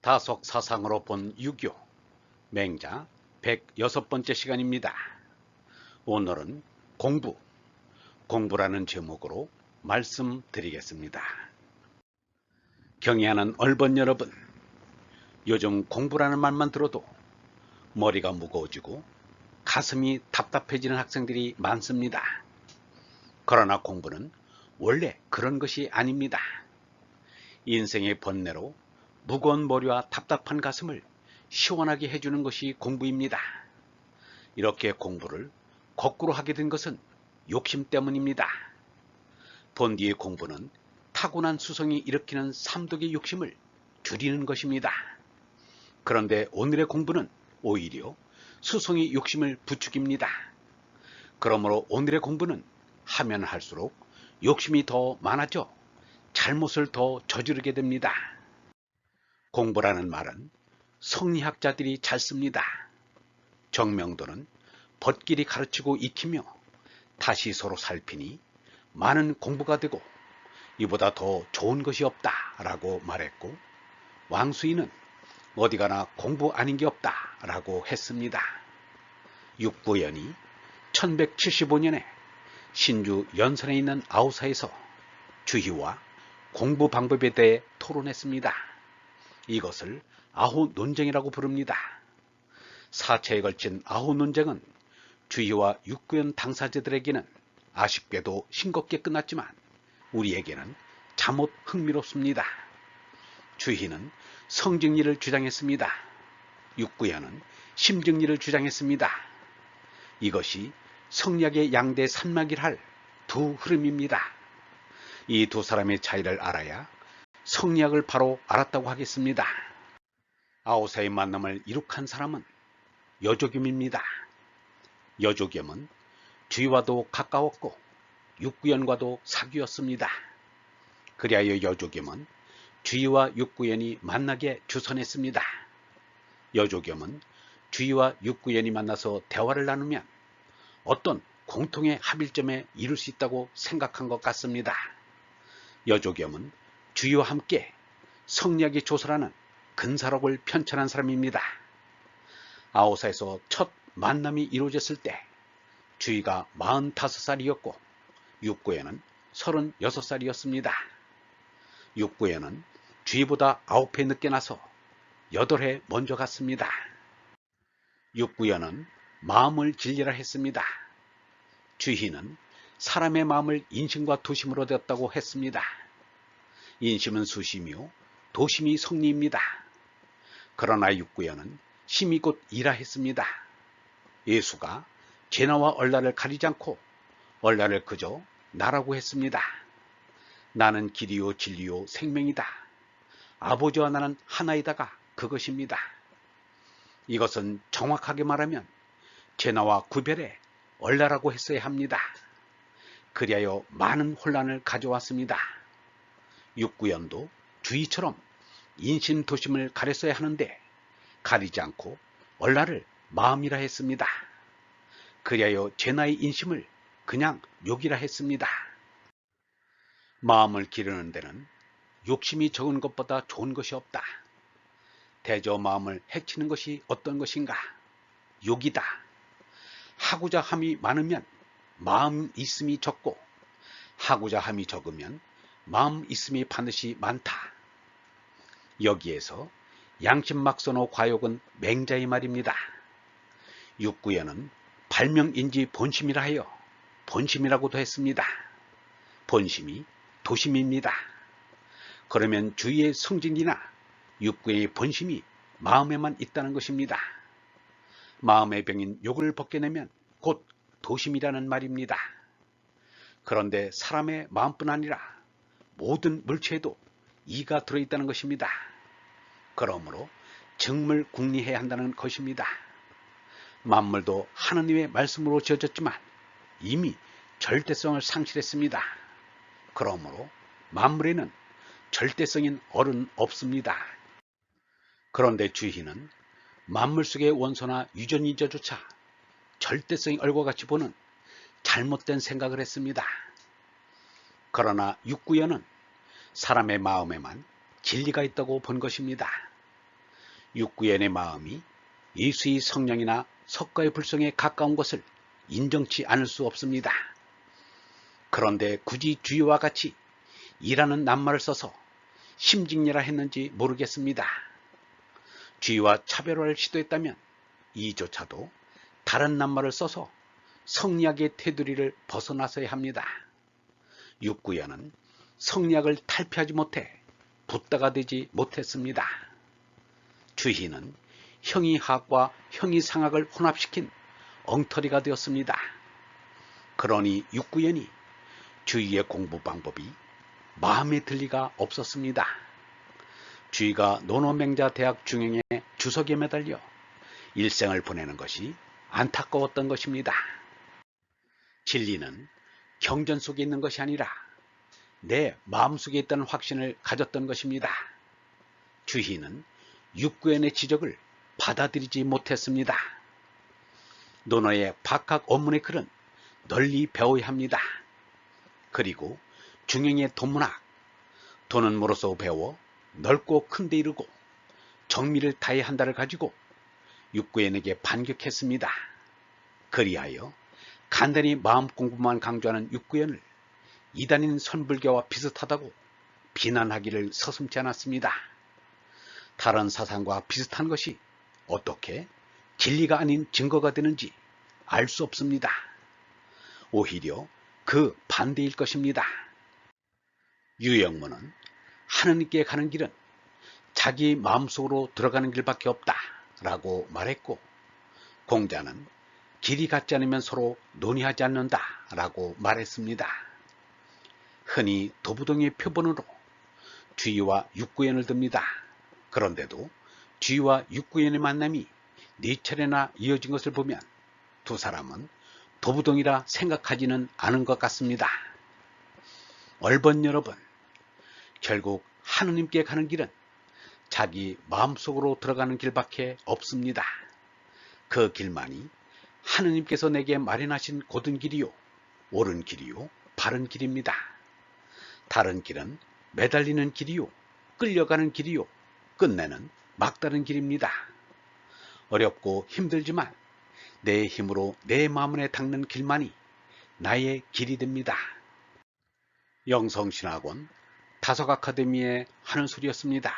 다속 사상으로 본 유교 맹자 106번째 시간입니다. 오늘은 공부라는 제목으로 말씀드리겠습니다. 경애하는 얼번 여러분, 요즘 공부라는 말만 들어도 머리가 무거워지고 가슴이 답답해지는 학생들이 많습니다. 그러나 공부는 원래 그런 것이 아닙니다. 인생의 번뇌로 무거운 머리와 답답한 가슴을 시원하게 해주는 것이 공부입니다. 이렇게 공부를 거꾸로 하게 된 것은 욕심 때문입니다. 본디의 공부는 타고난 수성이 일으키는 삼독의 욕심을 줄이는 것입니다. 그런데 오늘의 공부는 오히려 수성의 욕심을 부추깁니다. 그러므로 오늘의 공부는 하면 할수록 욕심이 더 많아져 잘못을 더 저지르게 됩니다. 공부라는 말은 성리학자들이 잘 씁니다. 정명도는 벗길이 가르치고 익히며 다시 서로 살피니 많은 공부가 되고 이보다 더 좋은 것이 없다 라고 말했고, 왕수인은 어디 가나 공부 아닌 게 없다 라고 했습니다. 육부연이 1175년에 신주 연산에 있는 아우사에서 주희와 공부 방법에 대해 토론했습니다. 이것을 아호 논쟁이라고 부릅니다. 4차에 걸친 아호 논쟁은 주희와 육구연 당사자들에게는 아쉽게도 싱겁게 끝났지만 우리에게는 잠옷 흥미롭습니다. 주희는 성증리를 주장했습니다. 육구연은 심증리를 주장했습니다. 이것이 성리학의 양대 산맥이랄 두 흐름입니다. 이 두 사람의 차이를 알아야 성리학을 바로 알았다고 하겠습니다. 아오사의 만남을 이룩한 사람은 여조겸입니다. 여조겸은 주희와도 가까웠고 육구연과도 사귀었습니다. 그리하여 여조겸은 주희와 육구연이 만나게 주선했습니다. 여조겸은 주희와 육구연이 만나서 대화를 나누면 어떤 공통의 합일점에 이룰 수 있다고 생각한 것 같습니다. 여조겸은 주희와 함께 성리학의 조서라는 근사록을 편찬한 사람입니다. 아오사에서 첫 만남이 이루어졌을 때 주희가 45살이었고 육구연은 36살이었습니다. 육구연은 주희보다 9회 늦게 나서 8회 먼저 갔습니다. 육구연은 마음을 진리라 했습니다. 주희는 사람의 마음을 인심과 도심으로 되었다고 했습니다. 인심은 수심이요 도심이 성리입니다. 그러나 육구연은 심이 곧 이라 했습니다. 예수가 죄나와 얼라를 가리지 않고 얼라를 그저 나라고 했습니다. 나는 길이요 진리요 생명이다. 아버지와 나는 하나이다가 그것입니다. 이것은 정확하게 말하면 죄나와 구별해 얼라라고 했어야 합니다. 그리하여 많은 혼란을 가져왔습니다. 육구연도 주희처럼 인심도심을 가렸어야 하는데 가리지 않고 얼라를 마음이라 했습니다. 그리하여 죄나의 인심을 그냥 욕이라 했습니다. 마음을 기르는 데는 욕심이 적은 것보다 좋은 것이 없다. 대저 마음을 해치는 것이 어떤 것인가? 욕이다. 하고자 함이 많으면 마음 있음이 적고 하고자 함이 적으면 마음 있음이 반드시 많다. 여기에서 양심막선호 과욕은 맹자의 말입니다. 육구연은 발명인지 본심이라 하여 본심이라고도 했습니다. 본심이 도심입니다. 그러면 주위의 성질이나 육구의 본심이 마음에만 있다는 것입니다. 마음의 병인 욕을 벗겨내면 곧 도심이라는 말입니다. 그런데 사람의 마음뿐 아니라 모든 물체에도 이가 들어있다는 것입니다. 그러므로 정물 궁리해야 한다는 것입니다. 만물도 하느님의 말씀으로 지어졌지만 이미 절대성을 상실했습니다. 그러므로 만물에는 절대성인 어른 없습니다. 그런데 주희는 만물 속의 원소나 유전이자조차 절대성이 얼과같이 보는 잘못된 생각을 했습니다. 그러나 육구연은 사람의 마음에만 진리가 있다고 본 것입니다. 육구연의 마음이 예수의 성령이나 석가의 불성에 가까운 것을 인정치 않을 수 없습니다. 그런데 굳이 주위와 같이 이라는 낱말을 써서 심직리라 했는지 모르겠습니다. 주위와 차별화를 시도했다면 이조차도 다른 낱말을 써서 성리학의 테두리를 벗어나서야 합니다. 육구연은 성리학을 탈피하지 못해 붓다가 되지 못했습니다. 주희는 형이하학과 형이상학을 혼합시킨 엉터리가 되었습니다. 그러니 육구연이 주희의 공부 방법이 마음에 들 리가 없었습니다. 주희가 노노맹자 대학 중앙회 주석에 매달려 일생을 보내는 것이 안타까웠던 것입니다. 진리는 경전 속에 있는 것이 아니라 내 마음속에 있다는 확신을 가졌던 것입니다. 주희는 육구연의 지적을 받아들이지 못했습니다. 논어의 박학 원문의 글은 널리 배워야 합니다. 그리고 중형의 돈문학, 돈은 모로서 배워 넓고 큰데 이르고 정미를 다해야 한다를 가지고 육구연에게 반격했습니다. 그리하여 간단히 마음 공부만 강조하는 육구연을 이단인 선불교와 비슷하다고 비난하기를 서슴지 않았습니다. 다른 사상과 비슷한 것이 어떻게 진리가 아닌 증거가 되는지 알 수 없습니다. 오히려 그 반대일 것입니다. 유영문은 하느님께 가는 길은 자기 마음속으로 들어가는 길밖에 없다 라고 말했고, 공자는 길이 같지 않으면 서로 논의하지 않는다 라고 말했습니다. 흔히 도부동의 표본으로 주의와 육구연을 듭니다. 그런데도 주의와 육구연의 만남이 4차례나 이어진 것을 보면 두 사람은 도부동이라 생각하지는 않은 것 같습니다. 얼번 여러분, 결국 하느님께 가는 길은 자기 마음속으로 들어가는 길밖에 없습니다. 그 길만이 하느님께서 내게 마련하신 곧은 길이요, 옳은 길이요, 바른 길입니다. 다른 길은 매달리는 길이요, 끌려가는 길이요, 끝내는 막다른 길입니다. 어렵고 힘들지만 내 힘으로 내 마음에 닦는 길만이 나의 길이 됩니다. 영성신학원 다석아카데미의 하는 소리였습니다.